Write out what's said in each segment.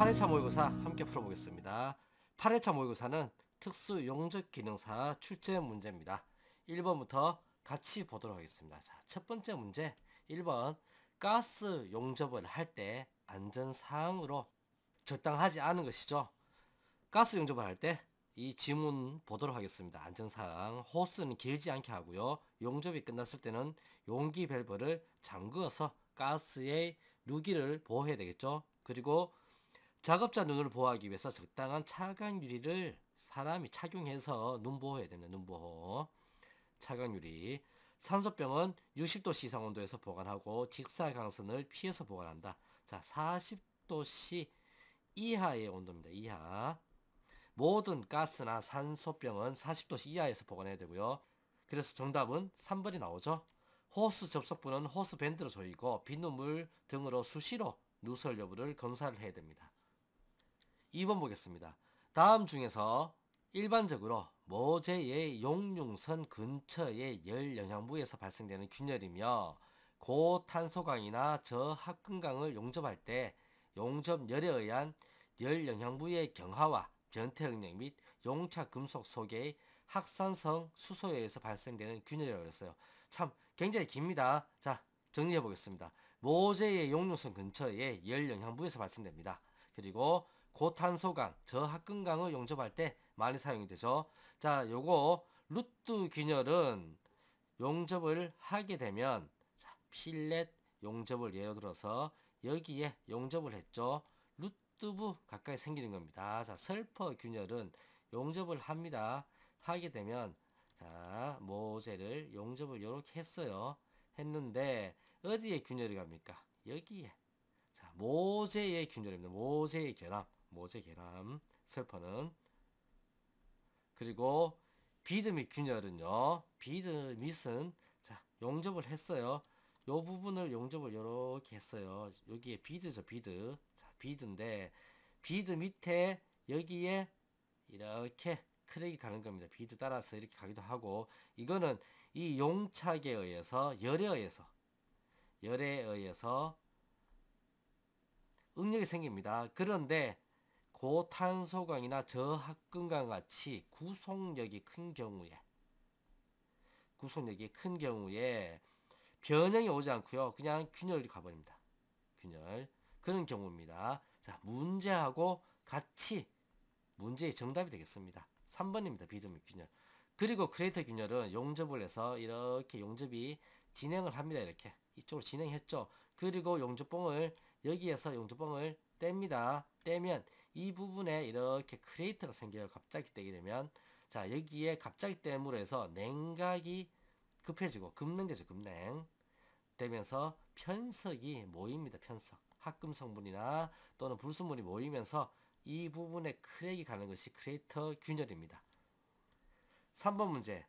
8회차 모의고사 함께 풀어보겠습니다. 8회차 모의고사는 특수 용접 기능사 출제 문제입니다. 1번부터 같이 보도록 하겠습니다. 자, 첫 번째 문제 1번 가스 용접을 할 때 안전사항으로 적당하지 않은 것이죠. 가스 용접을 할 때 이 지문 보도록 하겠습니다. 안전사항 호스는 길지 않게 하고요. 용접이 끝났을 때는 용기 밸브를 잠그어서 가스의 누기를 보호해야 되겠죠. 그리고 작업자 눈을 보호하기 위해서 적당한 차광 유리를 사람이 착용해서 눈 보호해야 됩니다. 눈 보호. 차광 유리. 산소병은 60도씨 이상 온도에서 보관하고 직사광선을 피해서 보관한다. 자, 40도씨 이하의 온도입니다. 이하. 모든 가스나 산소병은 40도씨 이하에서 보관해야 되고요. 그래서 정답은 3번이 나오죠. 호스 접속부는 호스 밴드로 조이고 비눗물 등으로 수시로 누설 여부를 검사를 해야 됩니다. 2번 보겠습니다. 다음 중에서 일반적으로 모재의 용융선 근처의 열영향부에서 발생되는 균열이며 고탄소강이나 저합금강을 용접할 때 용접열에 의한 열영향부의 경화와 변태 응력 및 용차 금속 속의 확산성 수소에 의해서 발생되는 균열이라고 했어요. 참 굉장히 깁니다. 자, 정리해 보겠습니다. 모재의 용융선 근처의 열영향부에서 발생됩니다. 그리고 고탄소강, 저합금강을 용접할 때 많이 사용이 되죠. 자, 요거 루트 균열은 용접을 하게 되면 자, 필렛 용접을 예로 들어서 여기에 용접을 했죠. 루트부 가까이 생기는 겁니다. 자, 설퍼 균열은 용접을 합니다. 하게 되면 자, 모재를 용접을 이렇게 했어요. 했는데 어디에 균열이 갑니까? 여기에. 자, 모재의 균열입니다. 모재의 결함. 모재 결함. 설퍼는. 그리고 비드 및 균열은요. 비드 및은 자, 용접을 했어요. 요 부분을 용접을 이렇게 했어요. 여기에 비드죠, 비드. 자, 비드인데 비드 밑에 여기에 이렇게 크랙이 가는 겁니다. 비드 따라서 이렇게 가기도 하고 이거는 이 용착에 의해서 열에 의해서 응력이 생깁니다. 그런데 고탄소강이나 저합금강 같이 구속력이 큰 경우에 변형이 오지 않고요. 그냥 균열이 가버립니다. 균열. 그런 경우입니다. 자, 문제하고 같이 문제의 정답이 되겠습니다. 3번입니다. 비드 및 균열. 그리고 크레이터 균열은 용접을 해서 이렇게 용접이 진행을 합니다. 이렇게 이쪽으로 진행했죠. 그리고 용접봉을 여기에서 용접봉을 뗍니다. 떼면 이 부분에 이렇게 크레이터가 생겨요. 갑자기 떼게 되면 자, 여기에 갑자기 땜으로 해서 냉각이 급해지고 급냉되죠. 급냉 되면서 편석이 모입니다. 편석. 합금 성분이나 또는 불순물이 모이면서 이 부분에 크랙이 가는 것이 크레이터 균열입니다. 3번 문제.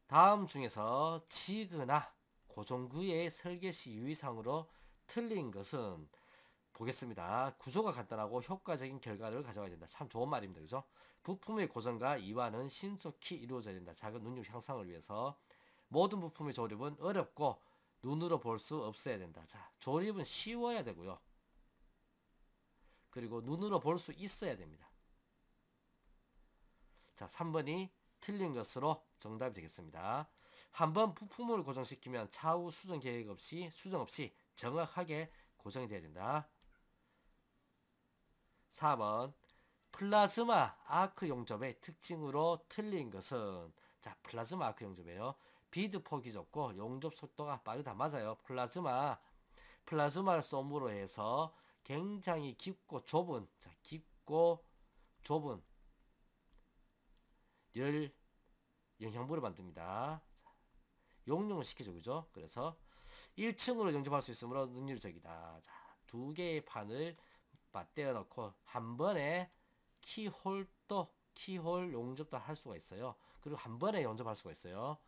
다음 중에서 지그나 고정구의 설계시 유의사항으로 틀린 것은 보겠습니다. 구조가 간단하고 효과적인 결과를 가져가야 된다. 참 좋은 말입니다. 그죠? 부품의 고정과 이완은 신속히 이루어져야 된다. 작은 눈력 향상을 위해서. 모든 부품의 조립은 어렵고 눈으로 볼 수 없어야 된다. 자, 조립은 쉬워야 되고요. 그리고 눈으로 볼 수 있어야 됩니다. 자, 3번이 틀린 것으로 정답이 되겠습니다. 한번 부품을 고정시키면 차후 수정 수정 없이 정확하게 고정이 돼야 된다. 4번 플라즈마 아크 용접의 특징으로 틀린 것은 자, 플라즈마 아크 용접이에요. 비드 폭이 좁고 용접 속도가 빠르다. 맞아요. 플라즈마를 쏨으로 해서 굉장히 깊고 좁은 열 영향부를 만듭니다. 용융을 시키죠. 그죠? 그래서 1층으로 용접할 수 있으므로 능률적이다. 자, 두 개의 판을 맞대어 놓고 한 번에 키홀 용접도 할 수가 있어요. 그리고 한 번에 용접할 수가 있어요.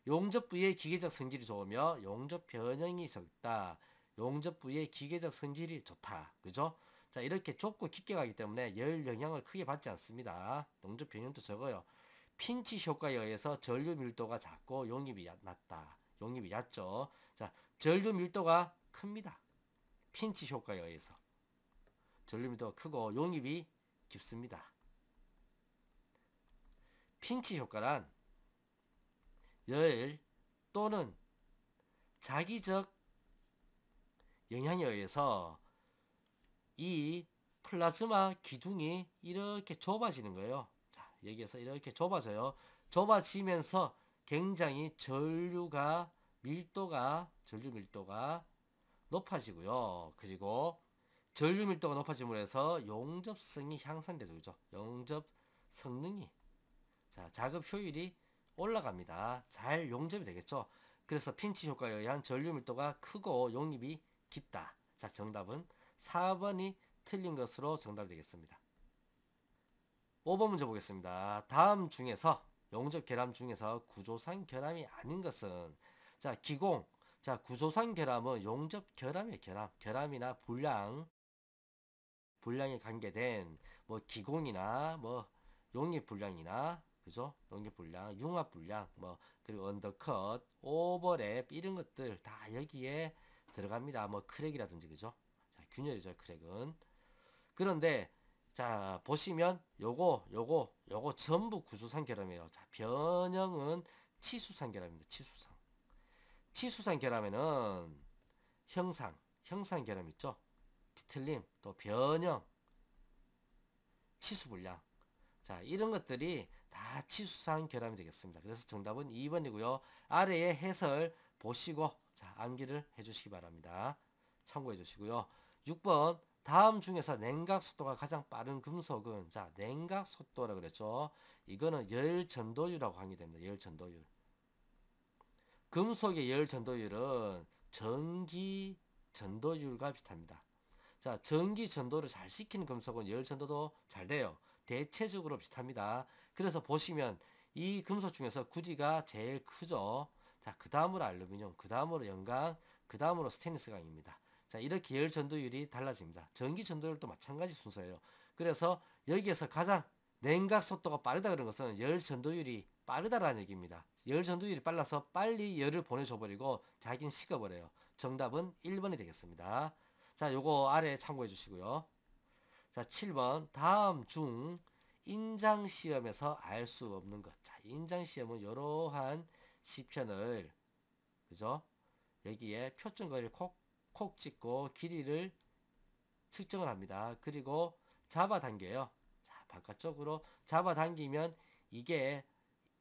용접 부위의 기계적 성질이 좋으며 용접 변형이 적다. 용접 부위의 기계적 성질이 좋다. 그죠? 자, 이렇게 좁고 깊게 가기 때문에 열 영향을 크게 받지 않습니다. 용접 변형도 적어요. 핀치 효과에 의해서 전류 밀도가 작고 용입이 낮다. 용입이 얕죠. 자, 전류 밀도가 큽니다. 핀치 효과에 의해서. 전류밀도가 크고 용입이 깊습니다. 핀치 효과란 열 또는 자기적 영향에 의해서 이 플라즈마 기둥이 이렇게 좁아지는 거예요. 자, 여기에서 이렇게 좁아져요. 좁아지면서 굉장히 전류 밀도가 높아지고요. 그리고 전류 밀도가 높아짐으로 해서 용접성이 향상되죠. 그죠? 용접 성능이, 자, 작업 효율이 올라갑니다. 잘 용접이 되겠죠. 그래서 핀치 효과에 의한 전류 밀도가 크고 용입이 깊다. 자, 정답은 4번이 틀린 것으로 정답이 되겠습니다. 5번 문제 보겠습니다. 다음 중에서 용접 결함 중에서 구조상 결함이 아닌 것은, 자, 기공. 자, 구조상 결함은 용접 결함의 결함이나 불량에 관계된 뭐 기공이나 뭐 용입 불량이나, 그죠? 용입 불량, 융합 불량, 뭐 그리고 언더컷, 오버랩 이런 것들 다 여기에 들어갑니다. 뭐 크랙이라든지, 그죠? 자, 균열이죠, 크랙은. 그런데 자, 보시면 요거 전부 구조상 결함이에요. 자, 변형은 치수상 결함입니다. 치수상 결함에는 형상 결함 있죠. 뒤틀림, 또 변형, 치수불량. 자, 이런 것들이 다 치수상 결함이 되겠습니다. 그래서 정답은 2번이고요. 아래의 해설 보시고 자, 암기를 해주시기 바랍니다. 참고해 주시고요. 6번 다음 중에서 냉각 속도가 가장 빠른 금속은, 자, 냉각 속도라 그랬죠. 이거는 열 전도율이라고 하게 됩니다. 열 전도율. 금속의 열 전도율은 전기 전도율과 비슷합니다. 자, 전기 전도를 잘 시키는 금속은 열 전도도 잘 돼요. 대체적으로 비슷합니다. 그래서 보시면 이 금속 중에서 구리가 제일 크죠. 자, 그 다음으로 알루미늄, 그 다음으로 연강, 그 다음으로 스테인리스 강입니다. 자, 이렇게 열 전도율이 달라집니다. 전기 전도율도 마찬가지 순서예요. 그래서 여기에서 가장 냉각 속도가 빠르다 그런 것은 열 전도율이 빠르다라는 얘기입니다. 열 전도율이 빨라서 빨리 열을 보내줘 버리고 자기는 식어버려요. 정답은 1번이 되겠습니다. 자, 요거 아래 참고해 주시고요. 자, 7번 다음 중 인장시험에서 알 수 없는 것. 자, 인장시험은 이러한 시편을, 그죠? 여기에 표준거리를 콕 찍고 길이를 측정을 합니다. 그리고 잡아당겨요. 자, 바깥쪽으로 잡아당기면 이게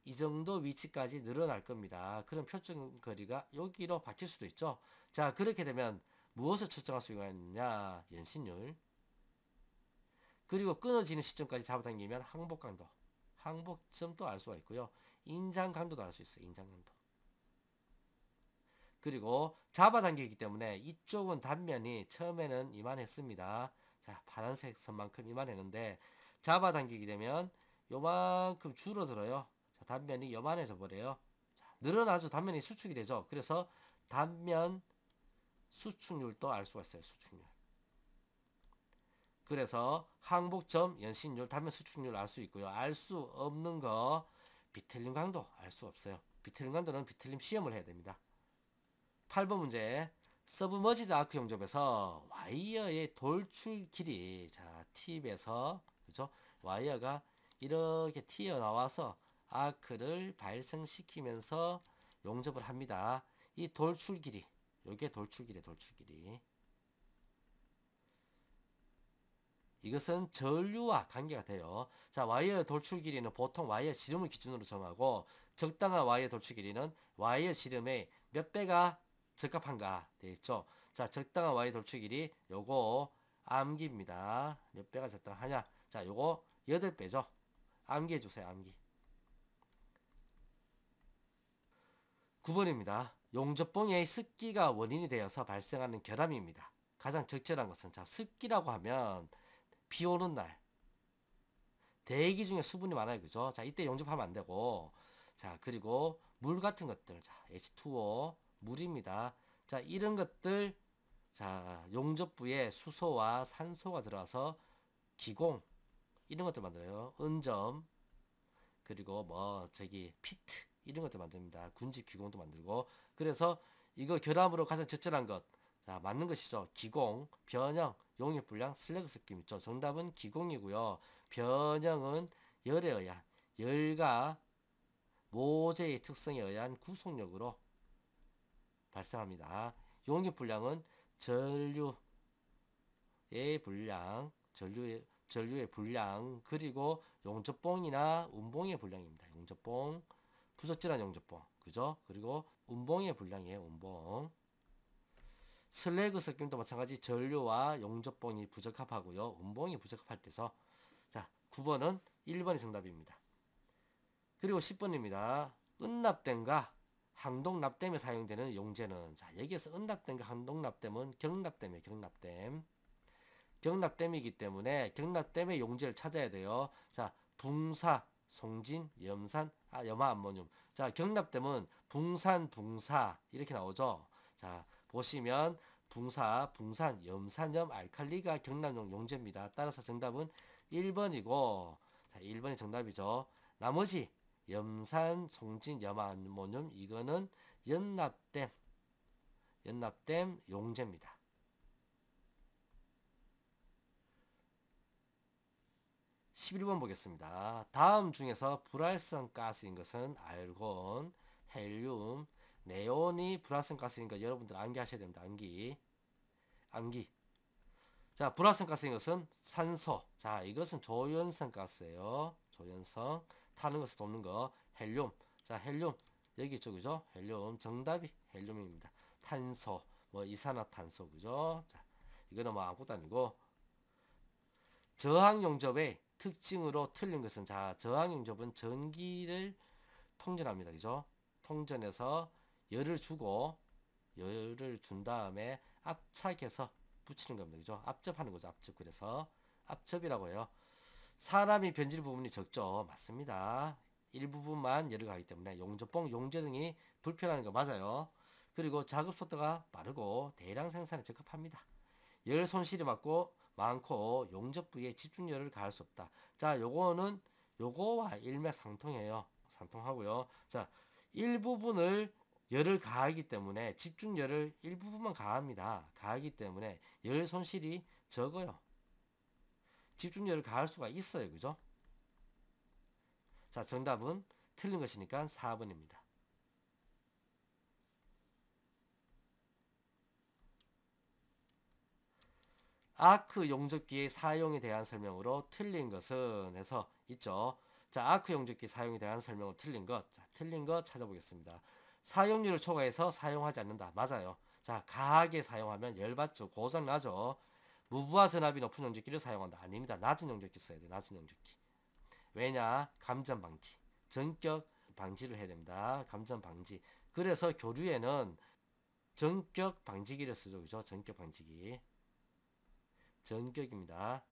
이 정도 위치까지 늘어날 겁니다. 그럼 표준거리가 여기로 바뀔 수도 있죠. 자, 그렇게 되면 무엇을 측정할 수가 있느냐? 연신율. 그리고 끊어지는 시점까지 잡아당기면 항복강도, 항복점도 알 수가 있고요. 인장강도도 알 수 있어요. 인장강도. 그리고 잡아당기기 때문에 이쪽은 단면이 처음에는 이만했습니다. 자, 파란색 선만큼 이만했는데 잡아당기게 되면 요만큼 줄어들어요. 자, 단면이 요만해져 버려요. 자, 늘어나죠. 단면이 수축이 되죠. 그래서 단면 수축률도 알 수가 있어요. 수축률. 그래서 항복점, 연신율, 단면 수축률 알 수 있고요. 알 수 없는 거 비틀림 강도 알 수 없어요. 비틀림 강도는 비틀림 시험을 해야 됩니다. 8번 문제. 서브머지드 아크 용접에서 와이어의 돌출 길이, 자, 팁에서, 그죠? 와이어가 이렇게 튀어나와서 아크를 발생시키면서 용접을 합니다. 이 돌출 길이, 요게 돌출 길이. 이것은 전류와 관계가 돼요. 자, 와이어 돌출 길이는 보통 와이어 지름을 기준으로 정하고, 적당한 와이어 돌출 길이는 와이어 지름의 몇 배가 적합한가 되어 있죠. 자, 적당한 와이어 돌출 길이 요거 암기입니다. 몇 배가 적당하냐? 자, 요거 8배죠. 암기해 주세요. 암기. 9번입니다. 용접봉의 습기가 원인이 되어서 발생하는 결함입니다. 가장 적절한 것은, 자, 습기라고 하면 비 오는 날 대기 중에 수분이 많아요. 그죠? 자, 이때 용접하면 안 되고, 자, 그리고 물 같은 것들, 자, H2O 물입니다. 자, 이런 것들, 자, 용접부에 수소와 산소가 들어와서 기공 이런 것들 만들어요. 은점, 그리고 뭐 저기 피트 이런 것들 만듭니다. 군집 기공도 만들고. 그래서 이거 결함으로 가장 적절한 것, 자, 맞는 것이죠. 기공, 변형, 용액불량, 슬래그 섞임 있죠. 정답은 기공이고요. 변형은 열에 의한, 열과 모재의 특성에 의한 구속력으로 발생합니다. 용액불량은 전류의 불량, 전류의 불량, 그리고 용접봉이나 운봉의 불량입니다. 용접봉, 부적절한 용접봉, 그죠? 그리고 운봉의 불량이에요. 운봉. 슬래그 섞임도 마찬가지 전류와 용접봉이 부적합하고요. 운봉이 부적합할 때서. 자, 9번은 1번이 정답입니다. 그리고 10번입니다. 은납댐과 항동납댐에 사용되는 용제는, 자, 여기에서 은납댐과 항동납댐은 경납댐이에요. 경납댐. 경납댐이기 때문에 경납댐의 용제를 찾아야 돼요. 자, 붕사, 송진, 염산, 염화암모늄. 자, 경납댐은 붕산, 붕사 이렇게 나오죠. 자, 보시면 붕사, 붕산, 염산염, 알칼리가 경납용 용제입니다. 따라서 정답은 1번이고, 자, 1번이 정답이죠. 나머지 염산, 송진, 염화암모늄 이거는 연납댐 용제입니다. 11번 보겠습니다. 다음 중에서 불활성 가스인 것은 알곤, 헬륨, 네온이 불활성 가스인 것 여러분들 암기하셔야 됩니다. 암기. 자, 불활성 가스인 것은 산소. 자, 이것은 조연성 가스예요. 조연성. 타는 것을 돕는 거. 헬륨. 자, 헬륨. 여기 있죠, 그죠? 헬륨. 정답이 헬륨입니다. 탄소. 뭐 이산화탄소, 그죠? 자, 이거는 뭐 아무것도 아니고. 저항 용접의 특징으로 틀린 것은, 자, 저항 용접은 전기를 통전합니다. 그죠? 통전해서 열을 준 다음에 압착해서 붙이는 겁니다. 그죠? 압접하는 거죠. 압접. 그래서 압접이라고 해요. 사람이 변질 부분이 적죠. 맞습니다. 일부분만 열을 가기 때문에 용접봉, 용제 등이 불편한 거 맞아요. 그리고 작업 속도가 빠르고 대량 생산에 적합합니다. 열 손실이 많고 용접 부위에 집중열을 가할 수 없다. 자, 요거는 요거와 일맥상통해요. 상통하고요. 자, 일부분을 열을 가하기 때문에 집중열을 일부분만 가합니다. 가하기 때문에 열 손실이 적어요. 집중열을 가할 수가 있어요. 그죠? 자, 정답은 틀린 것이니까 4번입니다. 아크 용접기의 사용에 대한 설명으로 틀린 것은 해서 있죠. 자, 아크 용접기 사용에 대한 설명으로 틀린 것. 자, 틀린 것 찾아보겠습니다. 사용률을 초과해서 사용하지 않는다. 맞아요. 자, 가하게 사용하면 열받죠. 고장 나죠. 무부하 전압이 높은 용접기를 사용한다. 아닙니다. 낮은 용접기 써야 돼. 낮은 용접기. 왜냐? 감전 방지. 전격 방지를 해야 됩니다. 감전 방지. 그래서 교류에는 전격 방지기를 쓰죠. 그죠? 전격 방지기. 전격입니다.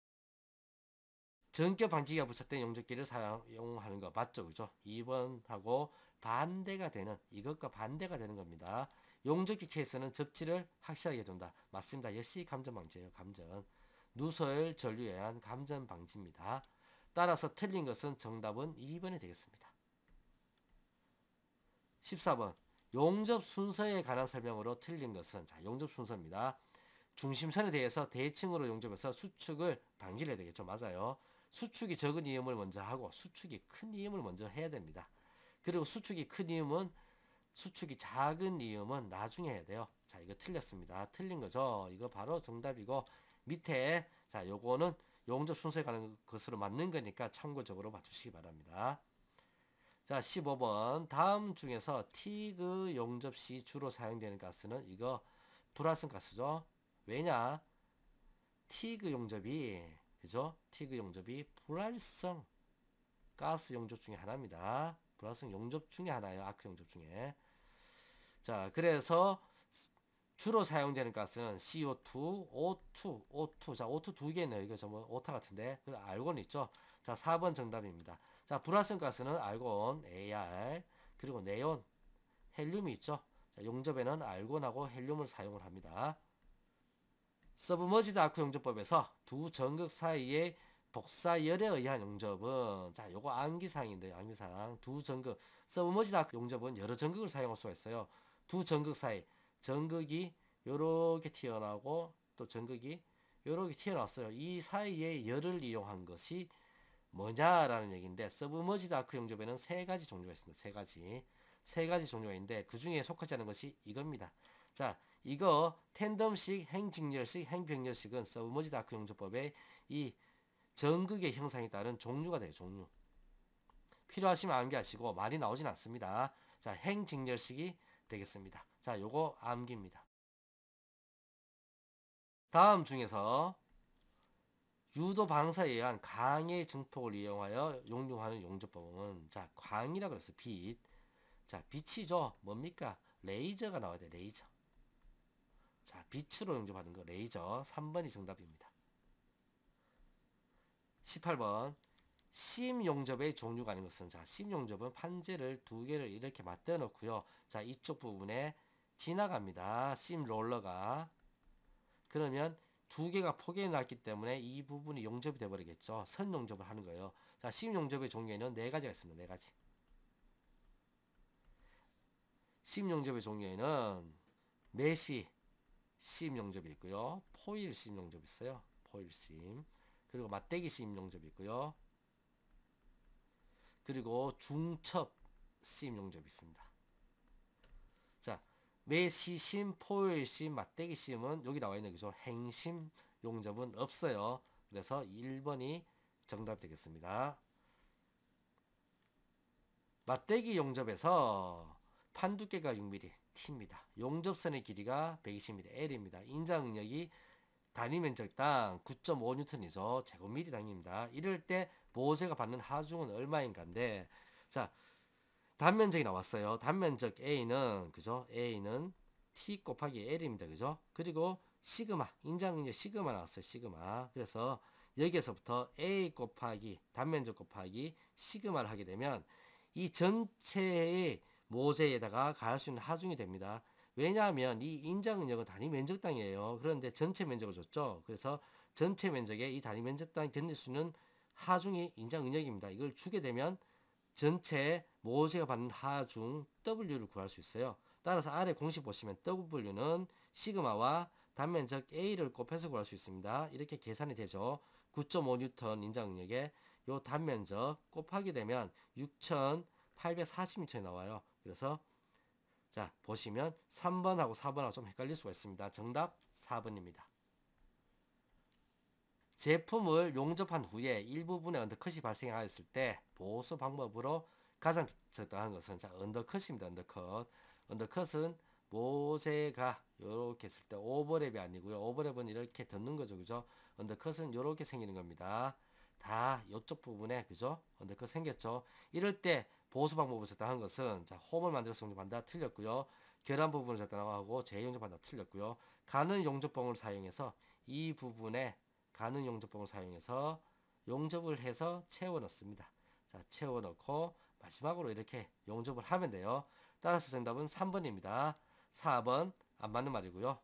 전격 방지기가 부착된 용접기를 사용하는 거 맞죠? 그죠? 2번하고 반대가 되는, 이것과 반대가 되는 겁니다. 용접기 케이스는 접지를 확실하게 둔다. 맞습니다. 역시 감전 방지예요. 감전. 누설 전류에 의한 감전 방지입니다. 따라서 틀린 것은 정답은 2번이 되겠습니다. 14번. 용접 순서에 관한 설명으로 틀린 것은, 자, 용접 순서입니다. 중심선에 대해서 대칭으로 용접해서 수축을 방지를 해야 되겠죠. 맞아요. 수축이 적은 이음을 먼저 하고 수축이 큰 이음을 먼저 해야 됩니다. 그리고 수축이 작은 이음은 나중에 해야 돼요. 자, 이거 틀렸습니다. 틀린 거죠. 이거 바로 정답이고, 밑에, 자, 요거는 용접 순서에 관한 것으로 맞는 거니까 참고적으로 봐주시기 바랍니다. 자, 15번. 다음 중에서 티그 용접 시 주로 사용되는 가스는 이거 불활성 가스죠. 왜냐? 티그 용접이, 그죠? 티그 용접이 불활성 가스 용접 중에 하나입니다. 불활성 용접 중에 하나예요. 아크 용접 중에. 자, 그래서 주로 사용되는 가스는 CO2, O2. 자, O2 두 개 있네요. 이거 전부 오타 같은데. 그리고 알곤 있죠? 자, 4번 정답입니다. 자, 불활성 가스는 알곤, AR, 그리고 네온, 헬륨이 있죠? 자, 용접에는 알곤하고 헬륨을 사용을 합니다. 서브머지드 아크 용접법에서 두 전극 사이의 복사열에 의한 용접은, 자, 요거 암기사항인데요. 암기사항. 두 전극, 서브머지드 아크 용접은 여러 전극을 사용할 수가 있어요. 두 전극 사이, 전극이 요렇게 튀어나오고 또 전극이 요렇게 튀어나왔어요. 이 사이에 열을 이용한 것이 뭐냐라는 얘기인데, 서브머지드 아크 용접에는 세 가지 종류가 있습니다. 세 가지 종류가 있는데 그 중에 속하지 않은 것이 이겁니다. 자, 이거 텐덤식, 행직렬식, 행병렬식은 서브머지드 아크 용접법의 이 전극의 형상에 따른 종류가 돼요. 종류. 필요하시면 암기하시고 많이 나오진 않습니다. 자, 행직렬식이 되겠습니다. 자, 요거 암기입니다. 다음 중에서 유도 방사에 의한 광의 증폭을 이용하여 용융하는 용접법은, 자, 광이라 그랬어요. 빛. 자, 빛이죠. 뭡니까? 레이저가 나와야 돼. 레이저. 자, 빛으로 용접하는 거 레이저. 3번이 정답입니다. 18번. 심 용접의 종류가 아닌 것은, 자, 심 용접은 판재를 두 개를 이렇게 맞대어 놓고요. 자, 이쪽 부분에 지나갑니다. 심 롤러가. 그러면 두 개가 포개해 놨기 때문에 이 부분이 용접이 돼 버리겠죠. 선 용접을 하는 거예요. 자, 심 용접의 종류에는 네 가지가 있습니다. 네 가지. 심 용접의 종류에는 메시 심 용접이 있고요. 포일 심 용접이 있어요. 포일 심. 그리고 맞대기 심 용접이 있고요. 그리고 중첩 심 용접이 있습니다. 자, 메시심, 포일심, 맞대기심은 여기 나와 있는 거죠. 행심 용접은 없어요. 그래서 1번이 정답 되겠습니다. 맞대기 용접에서 판두께가 6mm, T입니다. 용접선의 길이가 120mm, L입니다. 인장 응력이 단위 면적당 9.5N이죠. 제곱미리당입니다. 이럴 때 모세가 받는 하중은 얼마인가인데, 자, 단면적이 나왔어요. 단면적 A는, 그죠? A는 T 곱하기 L입니다. 그죠? 그리고 시그마, 인장응력 시그마 나왔어요. 시그마. 그래서 여기에서부터 A 곱하기 단면적 곱하기 시그마를 하게 되면 이 전체의 모세에다가 가할 수 있는 하중이 됩니다. 왜냐하면 이 인장응력은 단위 면적당이에요. 그런데 전체 면적을 줬죠. 그래서 전체 면적에 이 단위 면적당이 견딜 수 있는 하중이 인장응력입니다. 이걸 주게 되면 전체 모세가 받는 하중 W를 구할 수 있어요. 따라서 아래 공식 보시면 W는 시그마와 단면적 A를 곱해서 구할 수 있습니다. 이렇게 계산이 되죠. 9.5N 인장응력에 요 단면적 곱하게 되면 6,840m 나와요. 그래서 자, 보시면 3번하고 4번하고 좀 헷갈릴 수가 있습니다. 정답 4번입니다. 제품을 용접한 후에 일부분의 언더컷이 발생하였을 때 보수 방법으로 가장 적당한 것은, 자, 언더컷입니다. 언더컷. 언더컷은 모세가 이렇게 했을 때 오버랩이 아니고요. 오버랩은 이렇게 덮는 거죠. 그죠? 언더컷은 이렇게 생기는 겁니다. 다 이쪽 부분에, 그죠? 언더컷 생겼죠? 이럴 때 보수 방법으로 적당한 것은, 자, 홈을 만들어서 용접한다. 틀렸고요. 결함 부분을 적당하고 재용접한다. 틀렸고요. 가는 용접봉을 사용해서 이 부분에 가는 용접봉을 사용해서 용접을 해서 채워 넣습니다. 자, 채워 넣고 마지막으로 이렇게 용접을 하면 돼요. 따라서 정답은 3번입니다. 4번 안 맞는 말이고요.